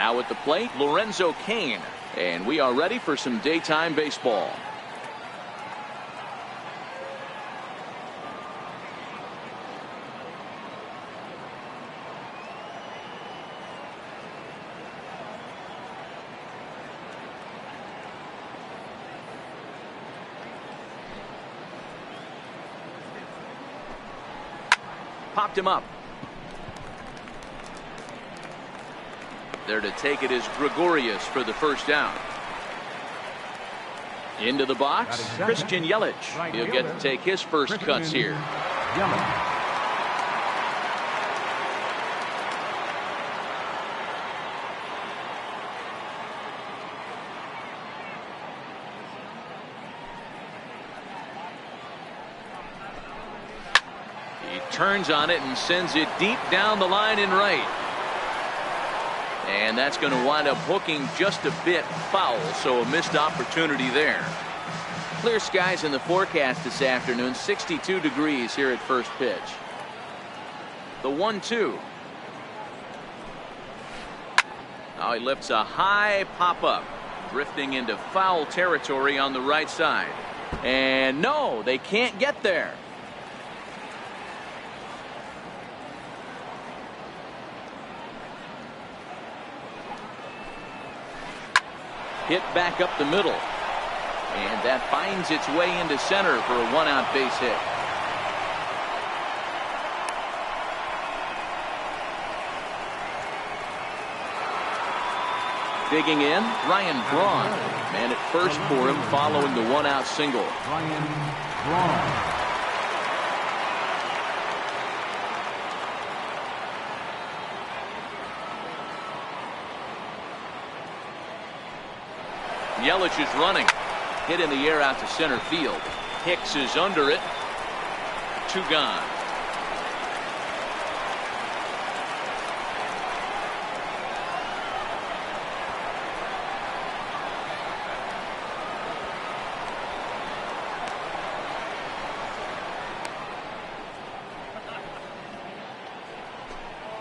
Now at the plate, Lorenzo Cain. And we are ready for some daytime baseball. Popped him up. There to take it is Gregorius for the first down. Into the box, Christian Yelich. He'll get to take his first cuts here. He turns on it and sends it deep down the line in right. And that's going to wind up hooking just a bit foul, so a missed opportunity there. Clear skies in the forecast this afternoon, 62 degrees here at first pitch. The 1-2. Now he lifts a high pop-up, drifting into foul territory on the right side. And no, they can't get there. Hit back up the middle. And that finds its way into center for a one-out base hit. Digging in, Ryan Braun. Man at first for him following the one-out single. Ryan Braun. Yelich is running. Hit in the air out to center field. Hicks is under it. 2 gone.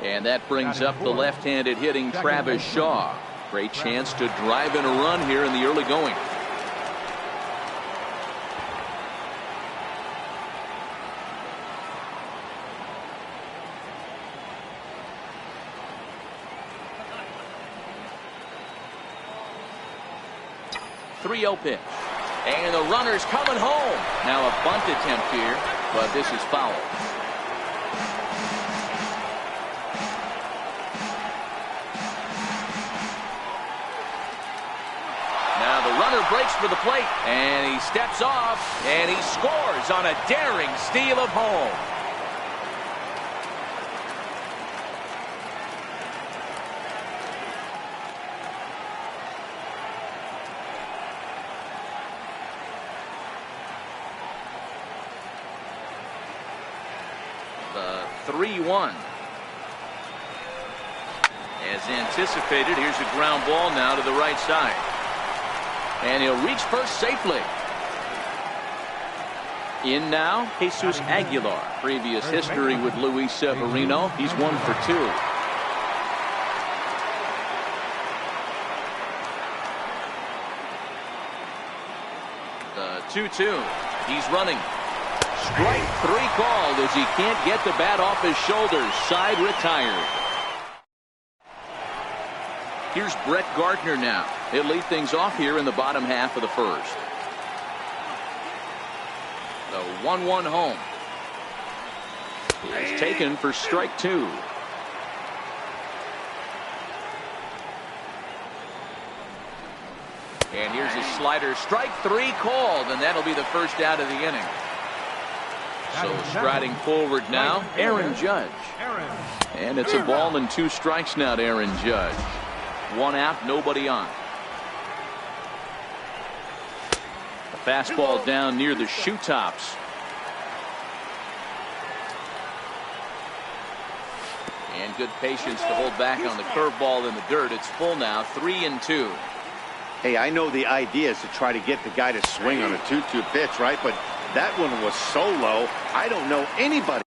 And that brings up the left-handed hitting Travis Shaw. Great chance to drive in a run here in the early going. .3-0 pitch. And the runner's coming home. Now a bunt attempt here, but this is foul. Breaks for the plate, and he steps off, and he scores on a daring steal of home. The 3-1. As anticipated, here's a ground ball now to the right side. And he'll reach first safely. In now, Jesus Aguilar. Previous history with Luis Severino. He's 1 for 2. The 2-2. He's running. Strike 3 called as he can't get the bat off his shoulders. Side retired. Here's Brett Gardner now. He'll lead things off here in the bottom half of the first. The 1-1 home. It's taken for strike 2. And here's his slider. Strike 3 called, and that'll be the first out of the inning. So striding forward now, Aaron Judge. And it's a ball and 2 strikes now to Aaron Judge. 1 out, nobody on. A fastball down near the shoe tops. And good patience to hold back on the curveball in the dirt. It's full now, 3-2. Hey, I know the idea is to try to get the guy to swing on a 2-2 pitch, right? But that one was so low, I don't know anybody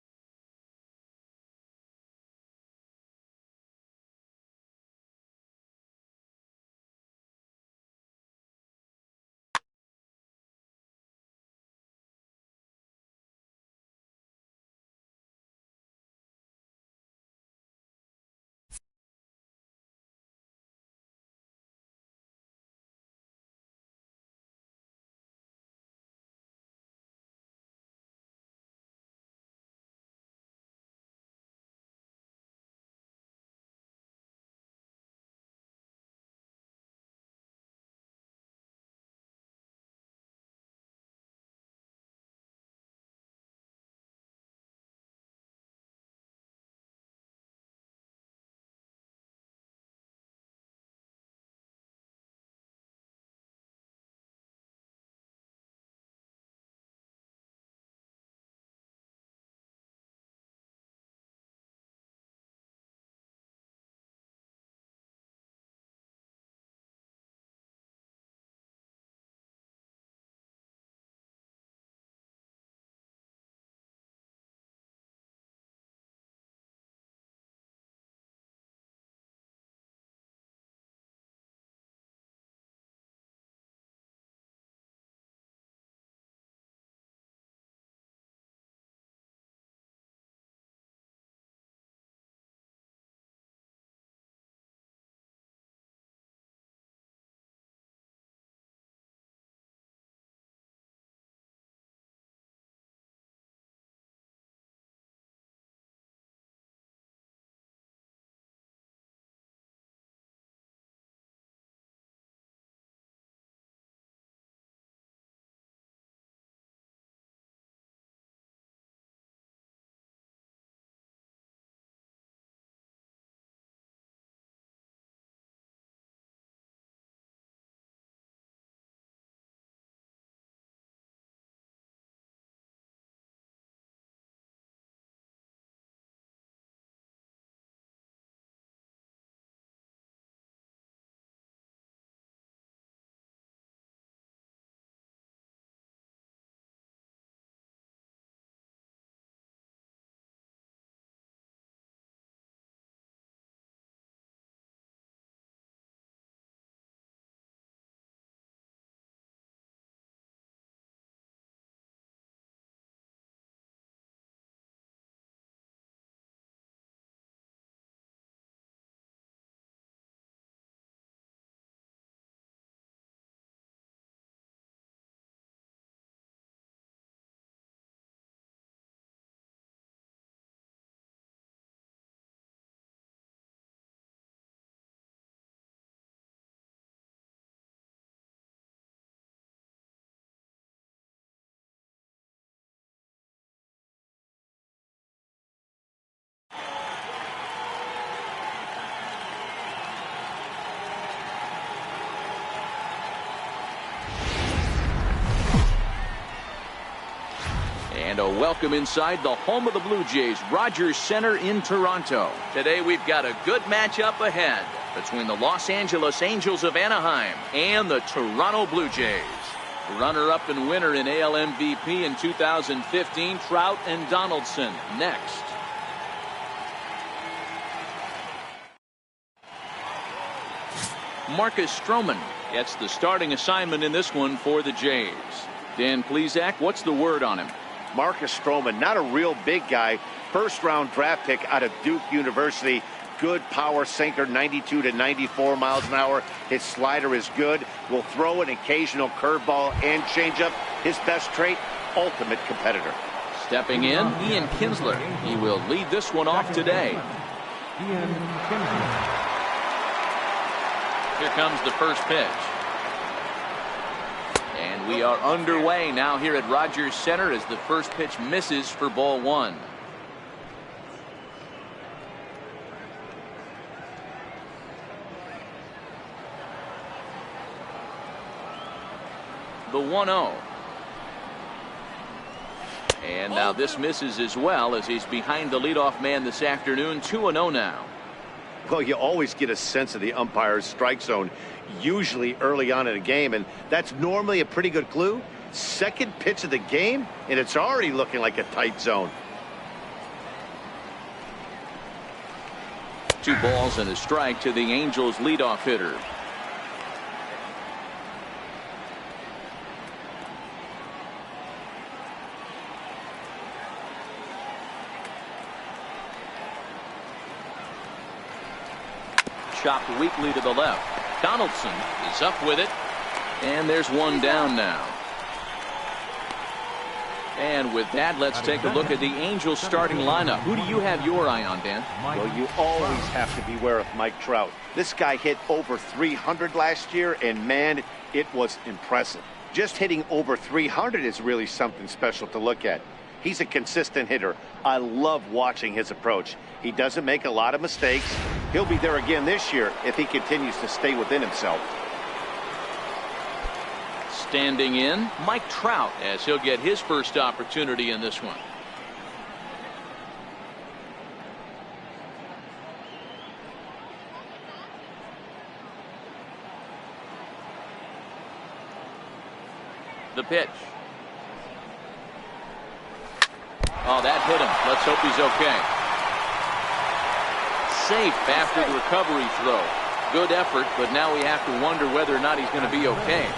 And a welcome inside the home of the Blue Jays, Rogers Center in Toronto. Today we've got a good matchup ahead between the Los Angeles Angels of Anaheim and the Toronto Blue Jays. Runner-up and winner in AL MVP in 2015, Trout and Donaldson. Next. Marcus Stroman gets the starting assignment in this one for the Jays. Dan Plesac, what's the word on him? Marcus Stroman, not a real big guy. First-round draft pick out of Duke University. Good power sinker, 92 to 94 miles an hour. His slider is good. Will throw an occasional curveball and changeup. His best trait, ultimate competitor. Stepping in, Ian Kinsler. He will lead this one off today. Ian Kinsler. Here comes the first pitch. And we are underway now here at Rogers Center as the first pitch misses for ball one. The 1-0. And now this misses as well as he's behind the leadoff man this afternoon. 2-0 now. Well, you always get a sense of the umpire's strike zone, usually early on in a game, and that's normally a pretty good clue. Second pitch of the game, and it's already looking like a tight zone. 2 balls and a strike to the Angels leadoff hitter. Chopped weakly to the left. Donaldson is up with it. And there's one down now. And with that, let's take a look at the Angels starting lineup. Who do you have your eye on, Dan? Well, you always have to beware of Mike Trout. This guy hit over 300 last year, and man, it was impressive. Just hitting over 300 is really something special to look at. He's a consistent hitter. I love watching his approach. He doesn't make a lot of mistakes. He'll be there again this year if he continues to stay within himself. Standing in, Mike Trout, as he'll get his first opportunity in this one. The pitch. Oh, that hit him. Let's hope he's okay. Safe after the recovery throw. Good effort, but now we have to wonder whether or not he's going to be okay.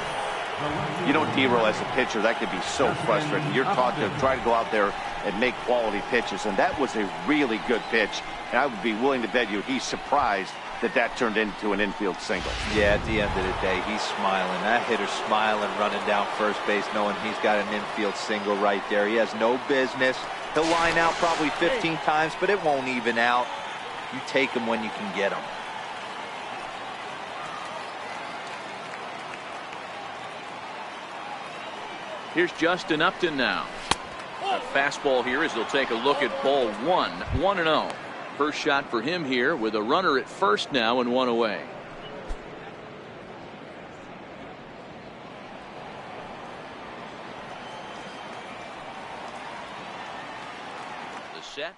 You know, D-Roll, as a pitcher, that could be so frustrating. You're taught to try to go out there and make quality pitches, and that was a really good pitch. And I would be willing to bet you he's surprised that that turned into an infield single. Yeah, at the end of the day, he's smiling. That hitter's smiling, running down first base, knowing he's got an infield single right there. He has no business. He'll line out probably 15 times, but it won't even out. You take him when you can get him. Here's Justin Upton now. A fastball here as he'll take a look at ball one. 1-0. First shot for him here with a runner at first now and one away. The set.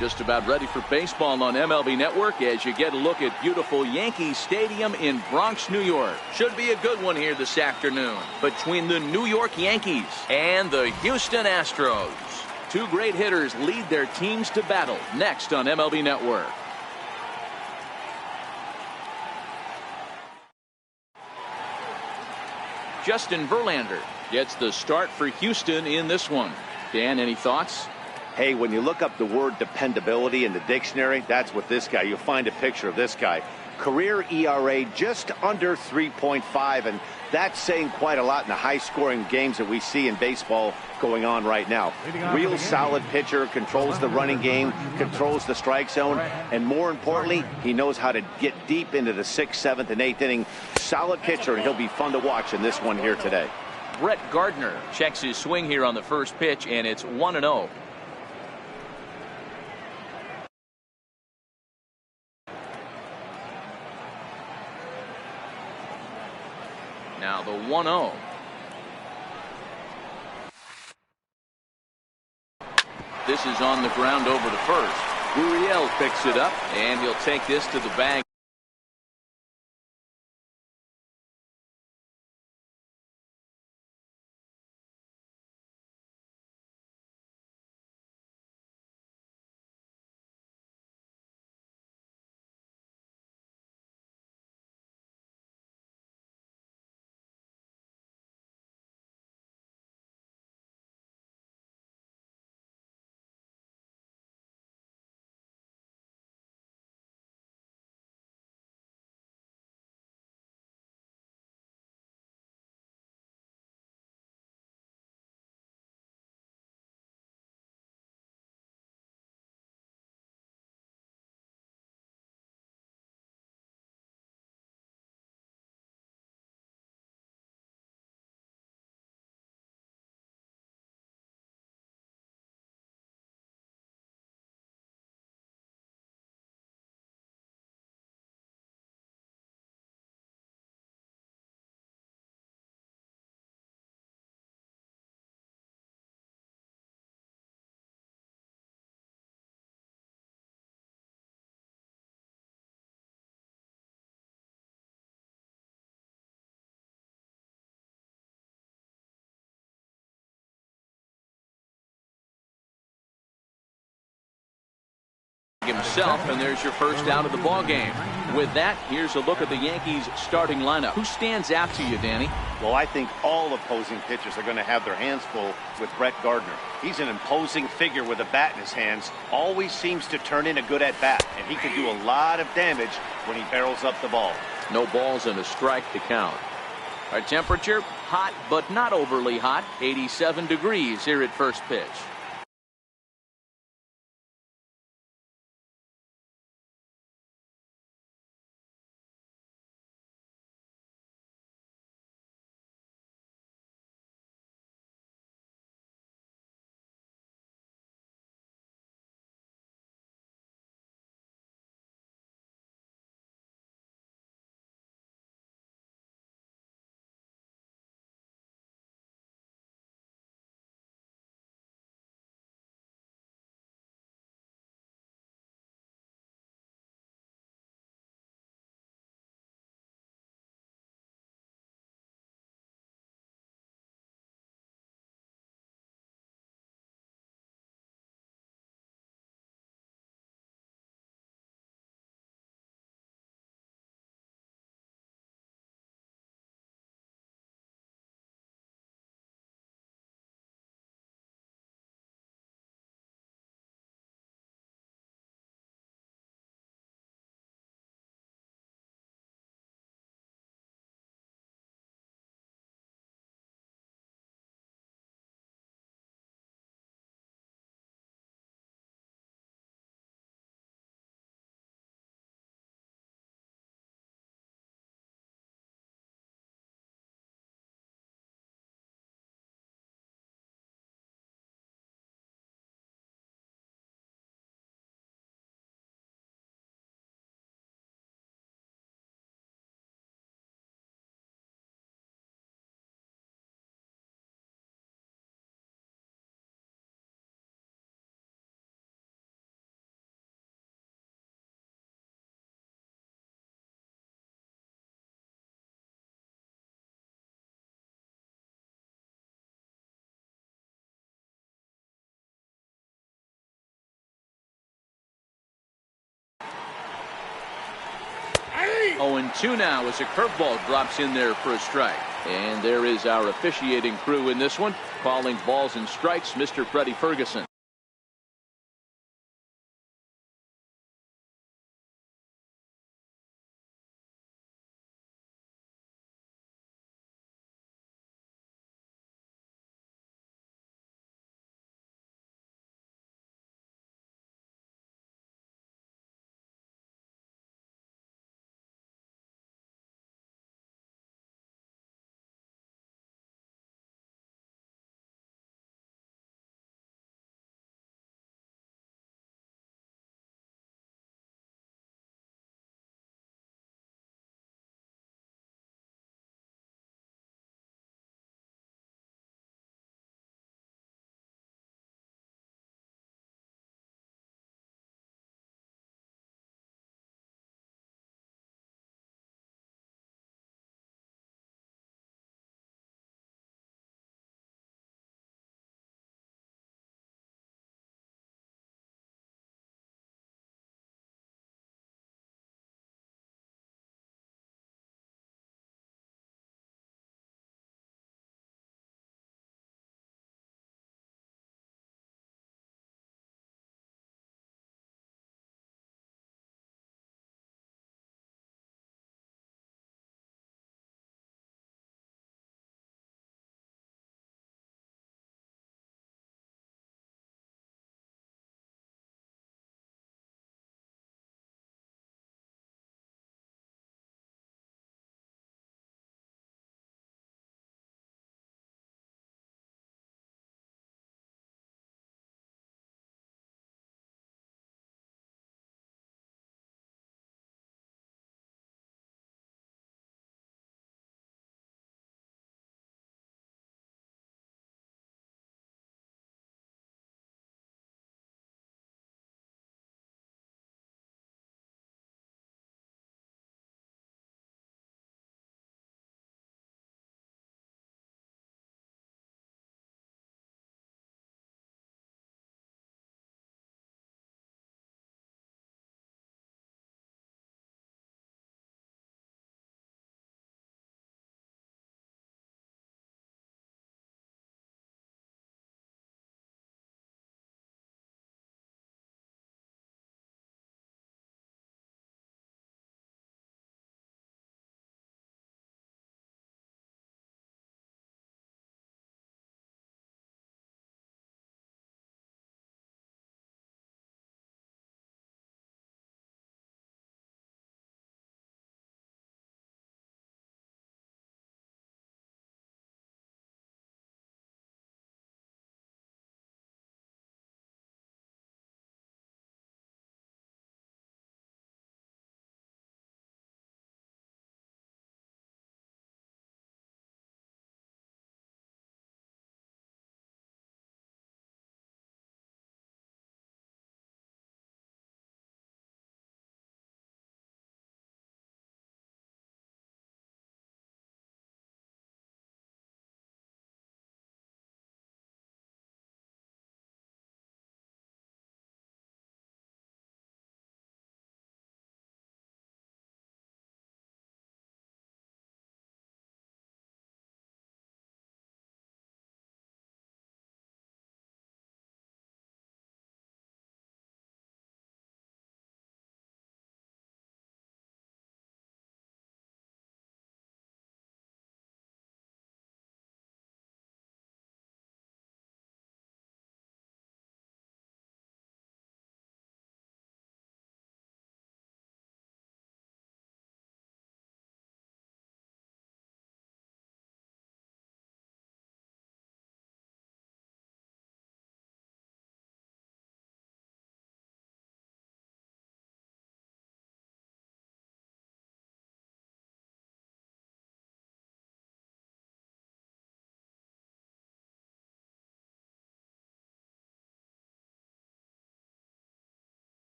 Just about ready for baseball on MLB Network as you get a look at beautiful Yankee Stadium in Bronx, New York. Should be a good one here this afternoon between the New York Yankees and the Houston Astros. Two great hitters lead their teams to battle next on MLB Network. Justin Verlander gets the start for Houston in this one. Dan, any thoughts? Hey, when you look up the word dependability in the dictionary, that's what this guy, you'll find a picture of this guy. Career ERA just under 3.5, and that's saying quite a lot in the high-scoring games that we see in baseball going on right now. Real solid pitcher, controls the running game, controls the strike zone, and more importantly, he knows how to get deep into the 6th, 7th, and 8th inning. Solid pitcher, and he'll be fun to watch in this one here today. Brett Gardner checks his swing here on the first pitch, and it's 1-0. Now the 1-0. This is on the ground over the first. Gurriel picks it up, and he'll take this to the bag. Himself, and there's your first out of the ball game. With that, here's a look at the Yankees starting lineup. Who stands out to you, Danny? Well, I think all opposing pitchers are going to have their hands full with Brett Gardner. He's an imposing figure with a bat in his hands, always seems to turn in a good at-bat, and he can do a lot of damage when he barrels up the ball. No balls and a strike to count. Our temperature, hot but not overly hot, 87 degrees here at first pitch. 2 now as a curveball drops in there for a strike. And there is our officiating crew in this one, calling balls and strikes, Mr. Freddie Ferguson.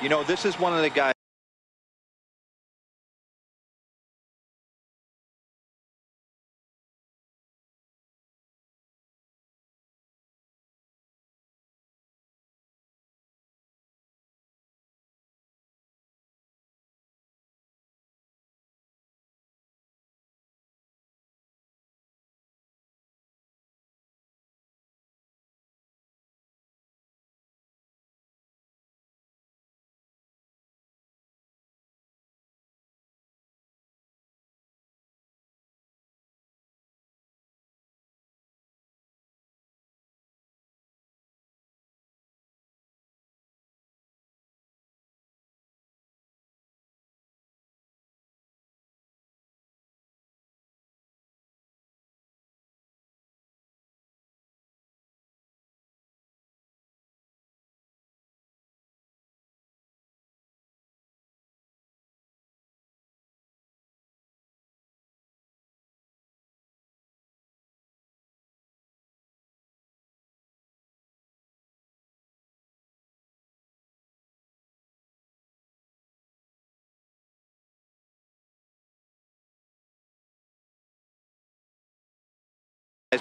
You know, this is one of the guys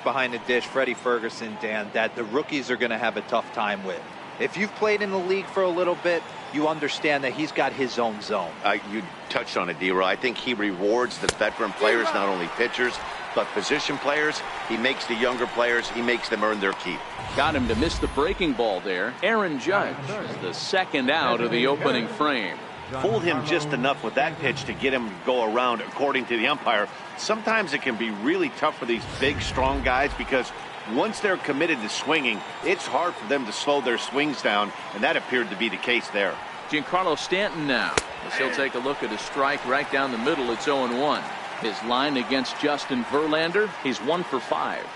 behind the dish, Freddie Ferguson, Dan, that the rookies are going to have a tough time with. If you've played in the league for a little bit, you understand that he's got his own zone. You touched on it, D-Roy. I think he rewards the veteran players, not only pitchers, but position players. He makes the younger players, he makes them earn their keep. Got him to miss the breaking ball there. Aaron Judge is the second out of the opening frame. Fooled him just enough with that pitch to get him to go around, according to the umpire. Sometimes it can be really tough for these big, strong guys because once they're committed to swinging, it's hard for them to slow their swings down, and that appeared to be the case there. Giancarlo Stanton now, as he'll take a look at a strike right down the middle. It's 0-1. His line against Justin Verlander, he's 1 for 5.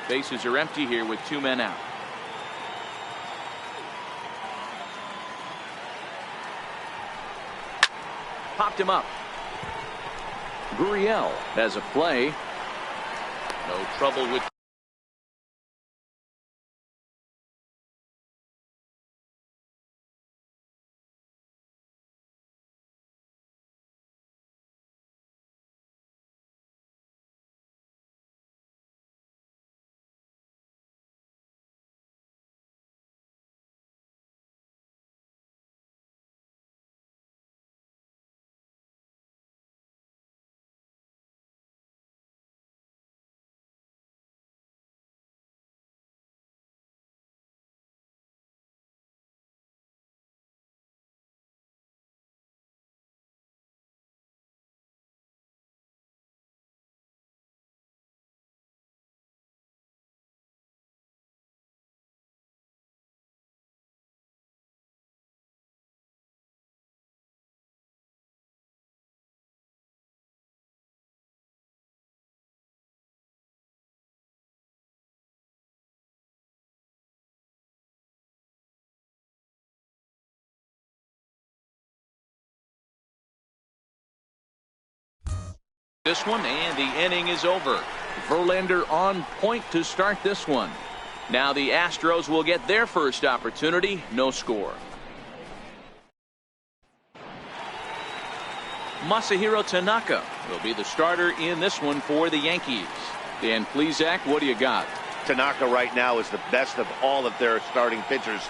Bases are empty here with 2 men out. Popped him up. Gurriel has a play. No trouble with this one, and the inning is over. Verlander on point to start this one. Now the Astros will get their first opportunity. No score. Masahiro Tanaka will be the starter in this one for the Yankees. Dan Plesac, what do you got? Tanaka right now is the best of all of their starting pitchers.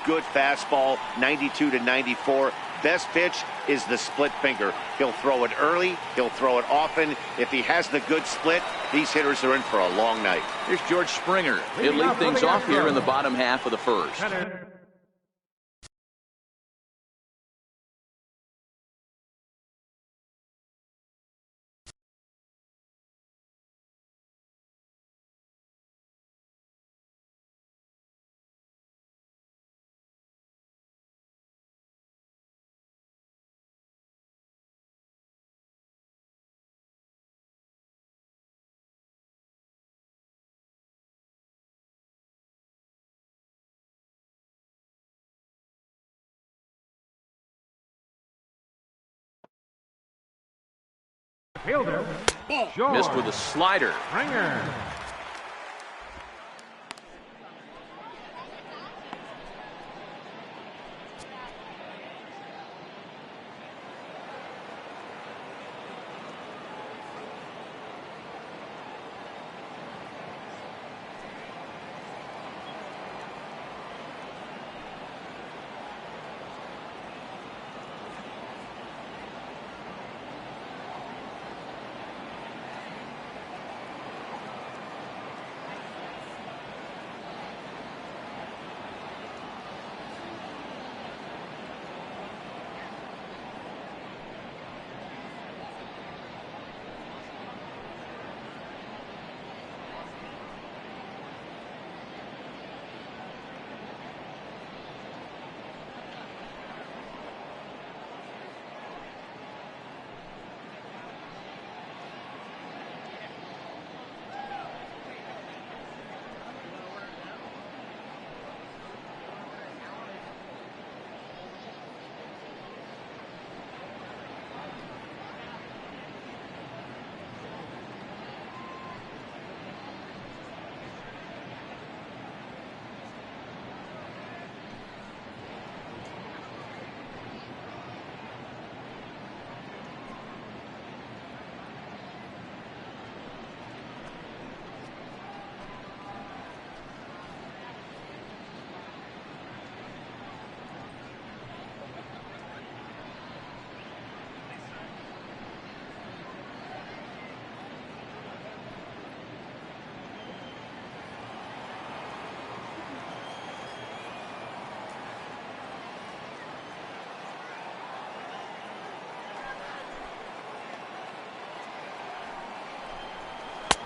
Good fastball, 92 to 94. Best pitch is the split finger. He'll throw it early. He'll throw it often. If he has the good split, these hitters are in for a long night. Here's George Springer. He'll lead things off here in the bottom half of the first. Fielder. Missed with a slider. Springer.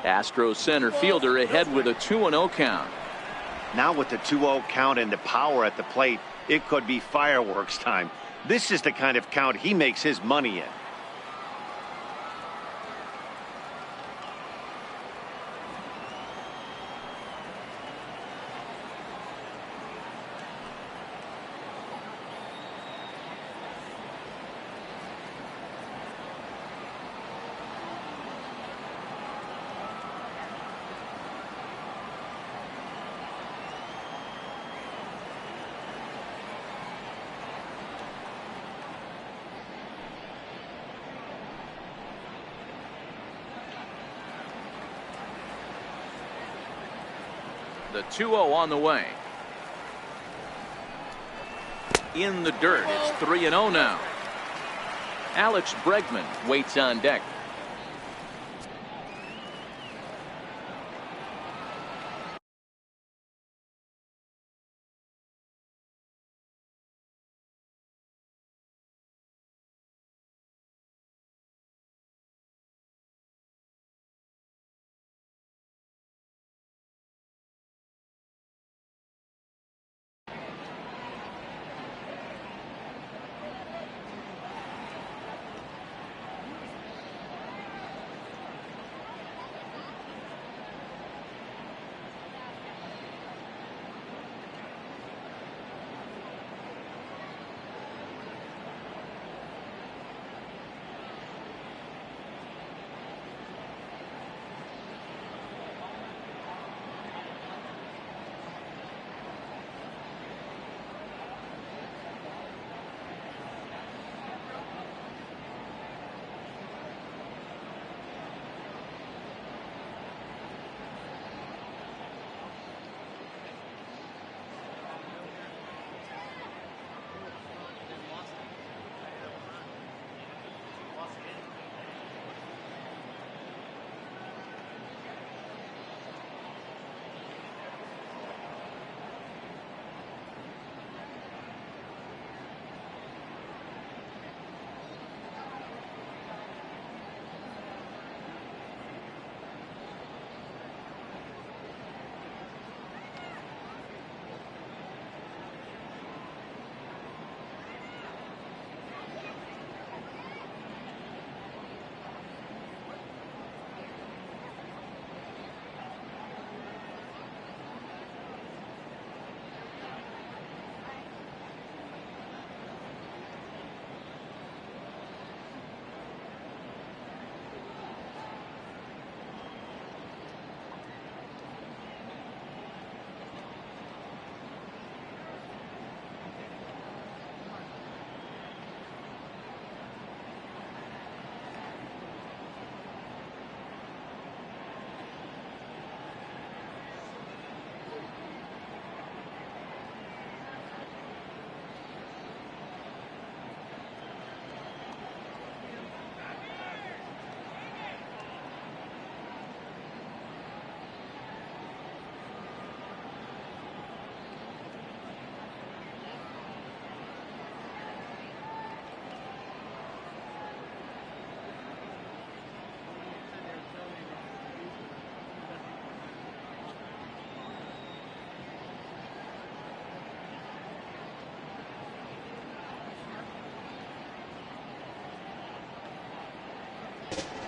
Astros center fielder ahead with a 2-0 count. Now with the 2-0 count and the power at the plate, it could be fireworks time. This is the kind of count he makes his money in. The 2-0 on the way. In the dirt. It's 3-0 now. Alex Bregman waits on deck.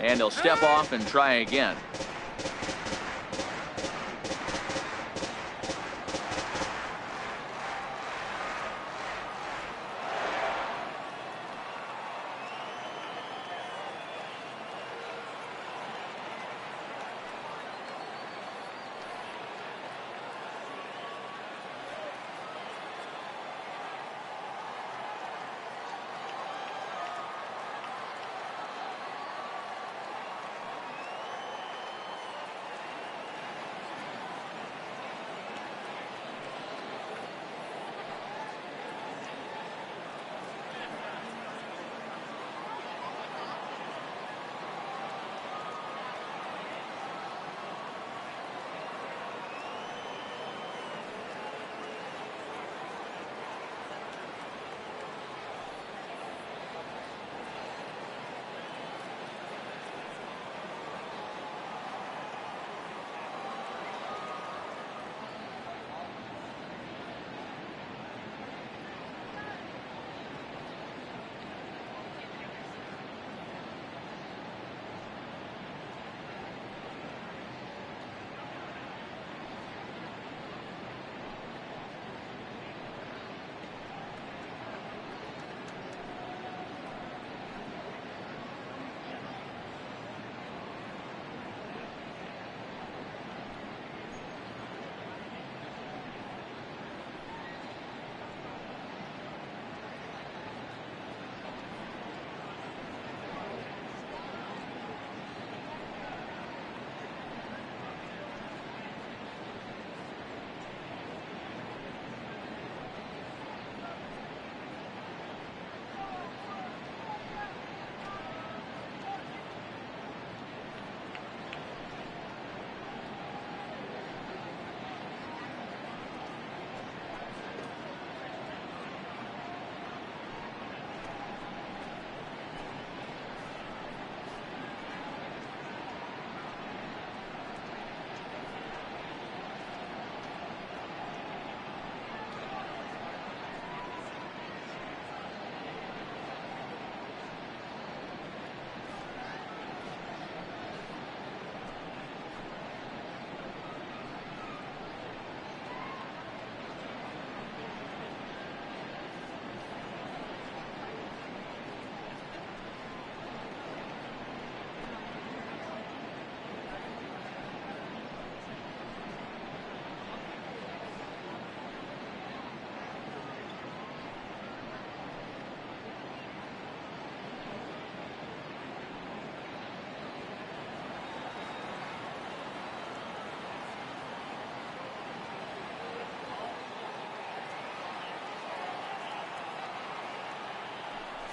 And he'll step off and try again.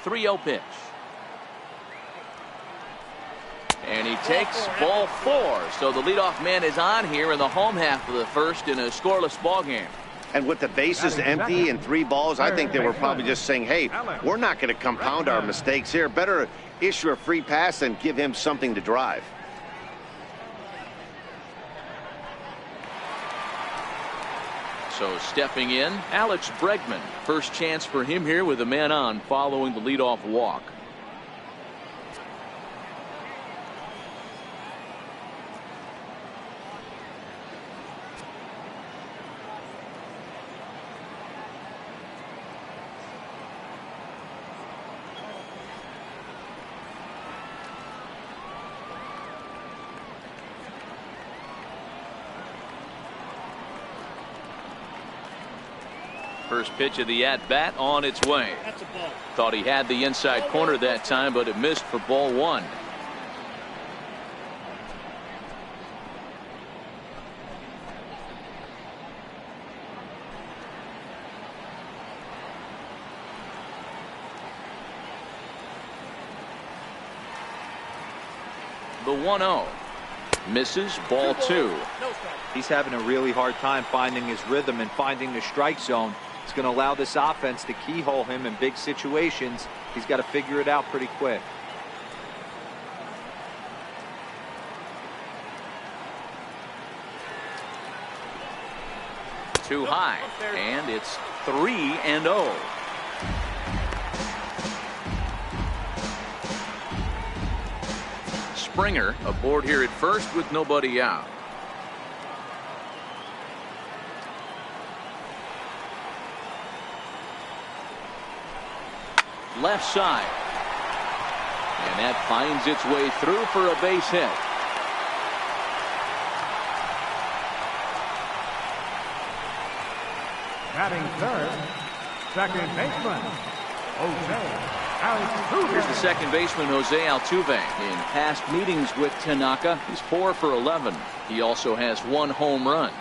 3-0 pitch. And he takes ball 4. So the leadoff man is on here in the home half of the first in a scoreless ball game. And with the bases empty and 3 balls, I think they were probably just saying, hey, we're not going to compound our mistakes here. Better issue a free pass and give him something to drive. So stepping in, Alex Bregman. First chance for him here with a man on following the leadoff walk. First pitch of the at-bat on its way. That's a ball. Thought he had the inside corner that time, but it missed for ball 1. The 1-0. Misses, ball 2. He's having a really hard time finding his rhythm and finding the strike zone. It's going to allow this offense to keyhole him in big situations. He's got to figure it out pretty quick. Too high, and it's 3-0. Springer aboard here at first with nobody out. Left side. And that finds its way through for a base hit. Batting third, second baseman, Jose Altuve. Here's the second baseman, Jose Altuve. In past meetings with Tanaka, he's 4 for 11. He also has 1 home run.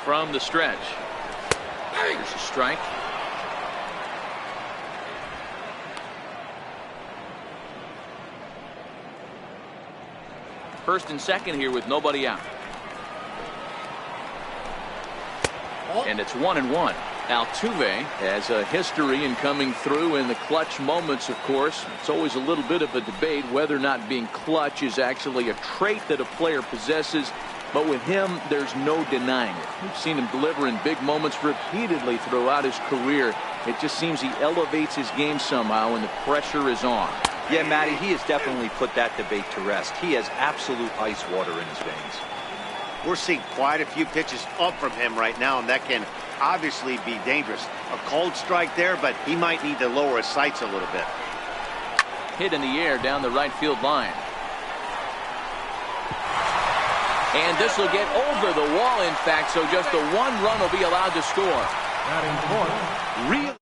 From the stretch. Here's a strike. First and second here with nobody out. And it's 1-1. Altuve has a history in coming through in the clutch moments, of course. It's always a little bit of a debate whether or not being clutch is actually a trait that a player possesses. But with him, there's no denying it. We've seen him deliver in big moments repeatedly throughout his career. It just seems he elevates his game somehow when the pressure is on. Yeah, Matty, he has definitely put that debate to rest. He has absolute ice water in his veins. We're seeing quite a few pitches up from him right now, and that can obviously be dangerous. A cold strike there, but he might need to lower his sights a little bit. Hit in the air down the right field line. And this will get over the wall, in fact, so just the 1 run will be allowed to score. Batting fourth, Real